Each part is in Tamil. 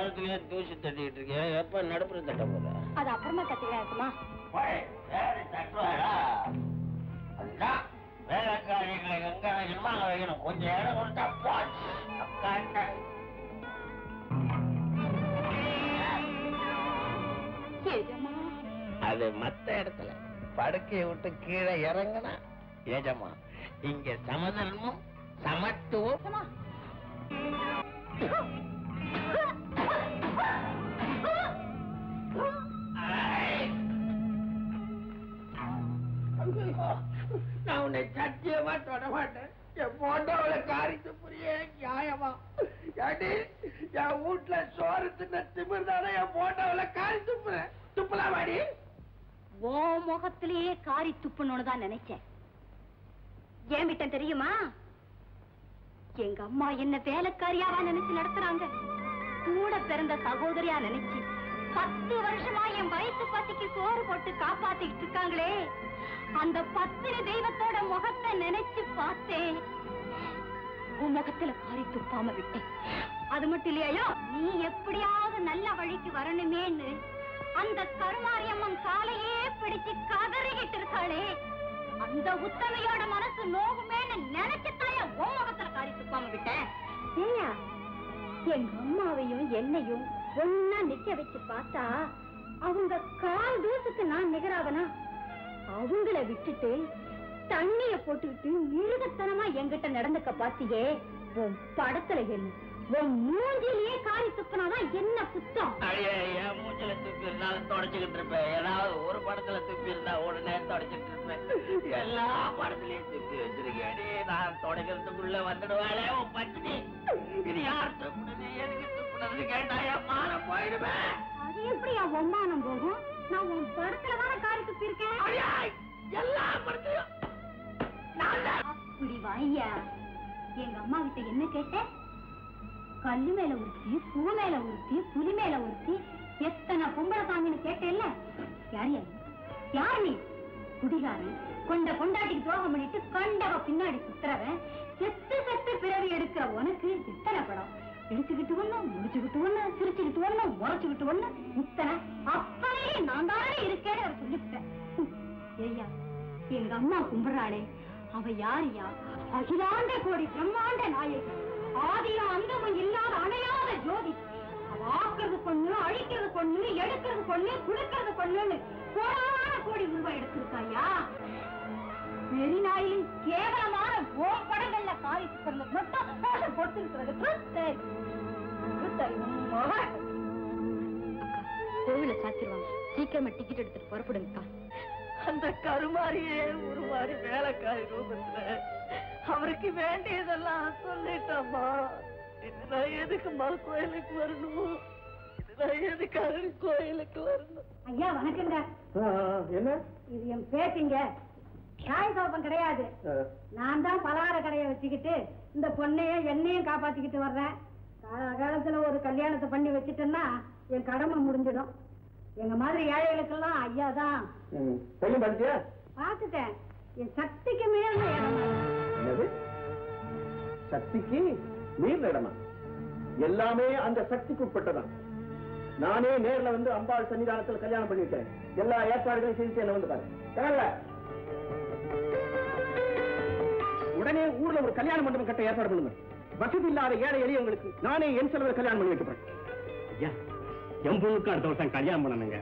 ஓரத்திலேயே தூசி தட்டிட்டு இருக்கேன். எப்ப நடுப்புற தட்ட போற? அது அப்புறமா தட்டியா இருக்குமா? அதுதான் வேலைக்காரிகளை எங்க வைக்கணுமா அங்க வைக்கணும். கொஞ்சம் இடம் கொடுத்தா போச்சு. அது மத்த இடத்துல படுக்கையை விட்டு கீழே இறங்கினா ஏஜமா. இங்க சமதர்மம் சமத்துவம். நான் உன்னை சத்தியமா தொட மாட்டேன். என் போட்டோவில காரித்து புரிய நியாயமா? என் வீட்டுல சோறு தின்ன திமிர்தானே என் போட்டோவில காரி துப்புறேன். துப்பலாம் வாடி. ஓ முகத்திலேயே காரி துப்புன்னு தான் நினைச்சேன். ஏன் விட்டேன் தெரியுமா? எங்க அம்மா என்ன வேலைக்காரியாவா நினைச்சு நடத்துறாங்க. கூட பிறந்த சகோதரியா நினைச்சு 10 வருஷமா என் வயிற்று பசிக்கு சோறு போட்டு காப்பாத்திட்டு இருக்காங்களே, அந்த பத்தினி தெய்வத்தோட முகத்தை நினைச்சு பார்த்தேன். உன் முகத்துல காரி துப்பாம விட்டேன். அது மட்டும் இல்லையோ, நீ எப்படியாவது நல்ல வழிக்கு வரணுமேன்னு அந்த கருமாரியம்மன் காலையே பிடிச்சு கதறிக்கிட்டு இருக்காளே, அந்த உத்தமையோட மனசு நோகுமேன்னு நினைச்சுத்தாயா உன் முகத்துல காரி துப்பாம விட்டேன். எங்க அம்மாவையும் என்னையும் ஒன்னா நிக்க வச்சு பார்த்தா அவங்க கால் தூசுக்கு நான் நிகராவனா? அவங்கள விட்டுட்டு தண்ணிய போட்டுக்கிட்டு மிருகத்தனமா என்கிட்ட நடந்துக்க பாத்தியே, உன் படத்துல என்ன உன் மூஞ்சிலேயே காரி துப்பினாதான் என்ன குத்தம்? என் மூஞ்சில துப்பி இருந்தாலும் தொடச்சுக்கிட்டு இருப்பேன். ஏதாவது ஒரு படத்துல துப்பி இருந்தா உடனே தொடச்சிட்டு இருப்பேன். எல்லா படத்துலயும் துப்பி வச்சிருக்கேன். நான் தொடக்கிறதுக்குள்ள வந்துடுவாளே உன் பத்தினி. இது யார் துப்புனது, எதுக்கு துப்புனது கேட்டா என் மானம் போயிடுவேன். அது எப்படி என் ஒம்மானம் போகும்? நான் உன் படத்துலதான காரி துப்பி இருக்கேன். எல்லா படத்துலயும் அப்படி வாய்யா. எங்க அம்மா கிட்ட என்ன கேட்ட? கல்லு மேல உருத்தி, பூ மேல உருத்தி, புலி மேல உருத்தி, எத்தனை பொம்பளை சாமின்னு கேட்டேல்ல? யாரு யார் நீ? குடிகாரன், கொண்ட கொண்டாட்டிக்கு துரோகம் பண்ணிட்டு கண்டவ பின்னாடி சுத்துறவன், செத்து செத்து பிறவி எடுக்கிற உனக்கு எத்தனை படம் எடுத்துக்கிட்டு ஒண்ணு, முடிச்சுக்கிட்டு ஒண்ணு, சிரிச்சுக்கிட்டு ஒண்ணு, உரைச்சுக்கிட்டு ஒண்ணு, இத்தனை அப்பவே நான் தானே இருக்கேன்னு அவர் சொல்லிவிட்டேன். ஐயா, எங்க அம்மா கும்பிடுறாளே, அவ யாரியா? அகிலாண்ட கோடி பிரம்மாண்ட நாயகி, ஆதியும் அந்தமும் இல்லாத அணையாத ஜோதி. அவ ஆக்குறது கொண்டு, அழிக்கிறது கொண்டு, எடுக்கிறது கொண்டு, குடுக்கிறது கொண்டுன்னு கோடான கோடி ரூபாய் எடுத்திருக்காயா? மெரினாயில் கேவலமான படங்கள்ல காரி துப்புறது மட்டும் கொடுத்திருக்கிறது. கோவில சாத்திருவாங்க, சீக்கிரமா டிக்கெட் எடுத்துட்டு புறப்படுங்கக்கா. அந்த கருமாரியே உருமாறி வேலைக்காரி ரூபத்துல அவருக்கு வேண்டியதெல்லாம் சொல்லிட்டம்மா. இதுதான் எதுக்குமா கோயிலுக்கு வரணும்? இதுதான் எதுக்காக கோயிலுக்கு வரணும்? ஐயா வணக்கங்க. என்ன இது என் பேச்சுங்க, சாய் கோபம் கிடையாது. நான் தான் பலகார கடையை வச்சுக்கிட்டு இந்த பொண்ணையும் என்னையும் காப்பாத்திக்கிட்டு வர்றேன். காலத்துல ஒரு கல்யாணத்தை பண்ணி வச்சுட்டேன்னா என் கடமை முடிஞ்சிடும். எங்க மாதிரி ஏழைகளுக்கெல்லாம் ஐயா தான். பாத்துட்டேன், என் சக்திக்கு மீறின இடமா? சக்திக்கு மீறின இடமா? எல்லாமே அந்த சக்திக்கு உட்பட்டதான். நானே நேர்ல வந்து அம்பாள் சன்னிதானத்தில் கல்யாணம் பண்ணிவிட்டேன். எல்லா ஏற்பாடுகளையும் செஞ்சு என்ன வந்து பாருங்க. உடனே ஊர்ல ஒரு கல்யாண மண்டபம் கட்ட ஏற்பாடு பண்ணுங்க. வசதி இல்லாத ஏழை எளியவங்களுக்கு நானே என் செலவில் கல்யாணம் பண்ணி வைக்கிறேன். ஐயா, என் பொண்ணுக்கு அடுத்த வருஷம் கல்யாணம் பண்ணணுங்க.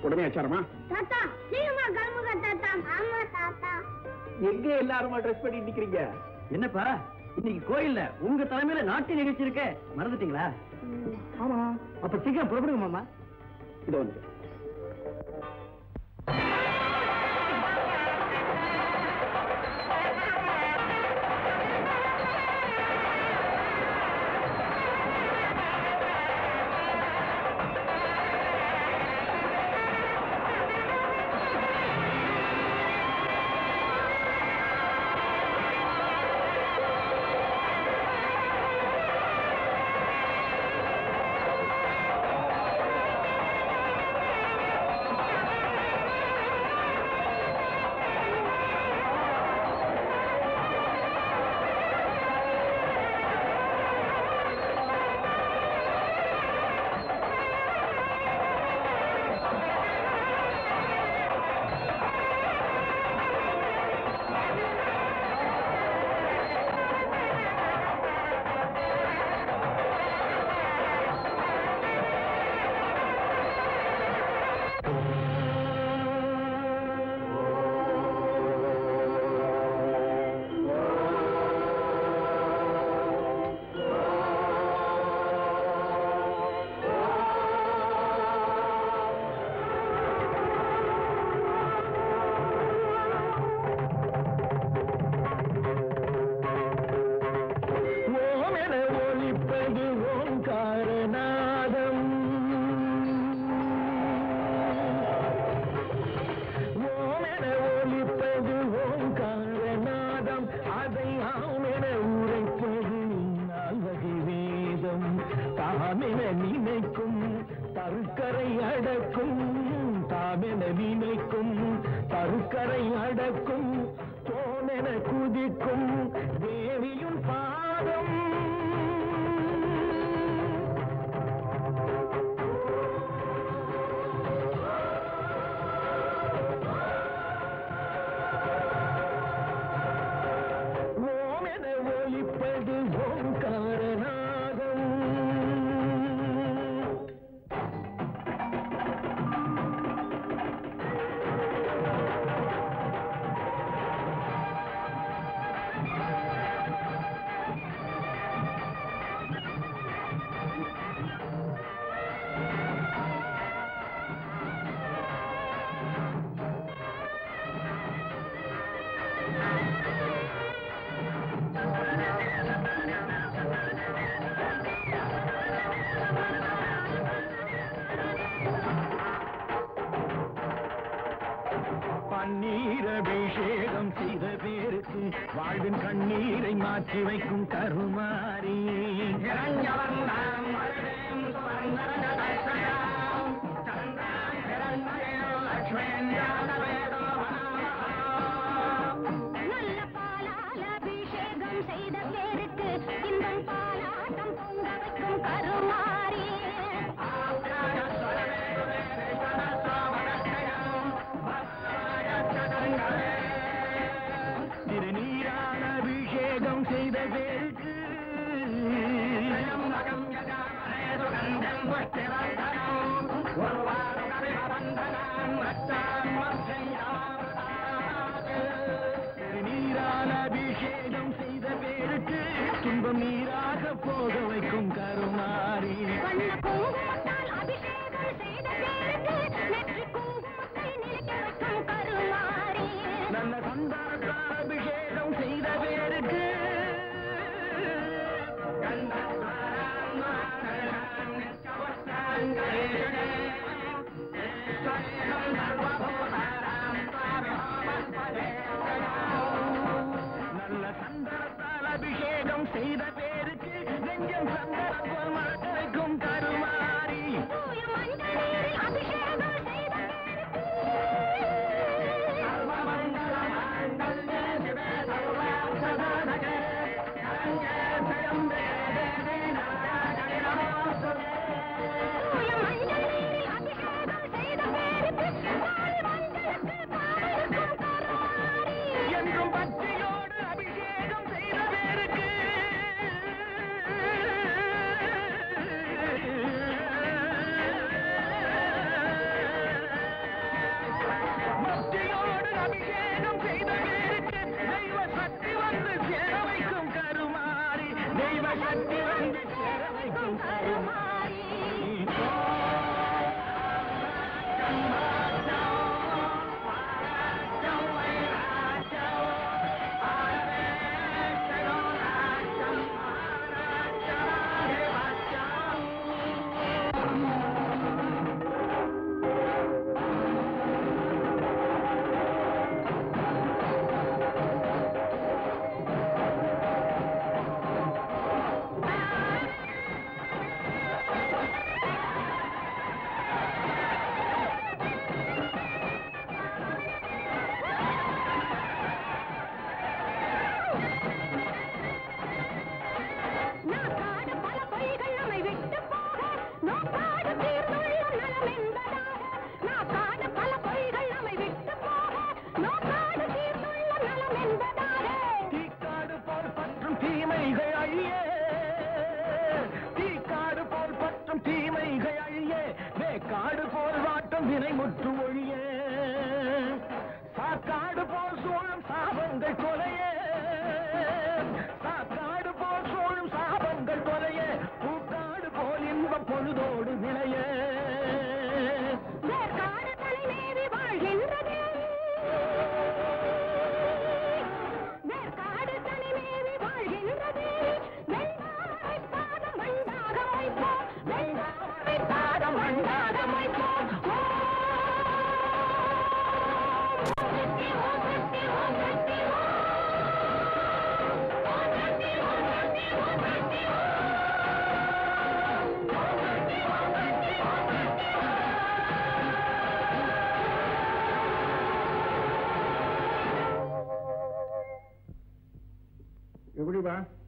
உடனே ஆச்சாரமா? எங்க எல்லாருமா ட்ரெஸ் பண்ணி நிக்கிறீங்க? என்னப்பா இன்னைக்கு கோயில்ல உங்க தலைமையில நாட்டிய நிகழ்ச்சி இருக்க, மறந்துட்டீங்களா? ஆமா. அப்ப சீக்கிரம் புறப்படுங்க மாமா. இது வந்து பூக்கும் தேவியும் பாதம் ஓமென ஒலிப்பது ஓங்காரநாதம் பன்னீரபிஷேகம் செய்த பேருக்கு வாழ்வின் கண்ணீரை மாற்றி வைக்கும் கருமாரி நல்ல பாலால் அபிஷேகம் செய்த பேருக்கு இந்த பாலாட்டம் பொங்க வைக்கும் கருமாரி திருநீரான அபிஷேகம் செய்த பேருக்கு திருநீரான அபிஷேகம் செய்த பேருக்கு துன்பம் நீராக போக வைக்கும் கருமாரி வண்ண குங்குமத்தால் அபிஷேகம் செய்த பேருக்கு நெற்றி குங்குமத்தை நிலைக்க வைக்கும் கருமாரி நல்ல சந்தானத்தால் அபிஷேகம் செய்த பேருக்கு நல்ல சந்தனத்தால் அபிஷேகம் செய்த பேருக்கு நெஞ்சம் சந்தனம் போல் மறக்க வைக்கும் கருமாரி தூய மஞ்சள் நீரில் அபிஷேகம் செய்த தூய மஞ்சள் நீரில் அபிஷேகம் செய்த பேருக்கு வாழி மஞ்சளுக்கு காவலுக்கும் கருமாரி என்றும் பக்தியோடு அபிஷேகம் செய்த பேருக்கு பக்தியோடு அபிஷேகம் செய்த பேருக்கு தெய்வ சக்தி வந்து சேர வைக்கும் கருமாரி தெய்வ சக்தி வந்து சேர வைக்கும் கருமாரி நாக்காடு பல பொய்கள் நம்மை விட்டு போக நோக்காடு தீர்ந்துள்ள நலம் என்பதாக நாக்காடு பல பொய்கள் நம்மை விட்டு போக நோக்காடு தீர்ந்துள்ள நலம் என்பதாக தீக்காடு போல் பற்றும் தீமைகள் அழிய தீக்காடு போல் பற்றும் தீமைகள் அழிய வேக்காடு போல் வாட்டும் வினை முற்று ஒழிய சாக்காடு போல் சூழும் சாபங்கள் கொலைய சாக்காடு போல் சூழும் சாபங்கள் கொலைய பூக்காடு போல் இன்பம் பொழுதோடு விளைய வேர்க்காடு தலைமேவி வாழ்கின்றது வேர்க்காடு தலைமேவி வாழ்கின்றது வெண்பாவை பாதம் மண்டாக வைப்போம் வெண்பாவை பாதம் மண்டாக வைப்போம் சொல்றான்?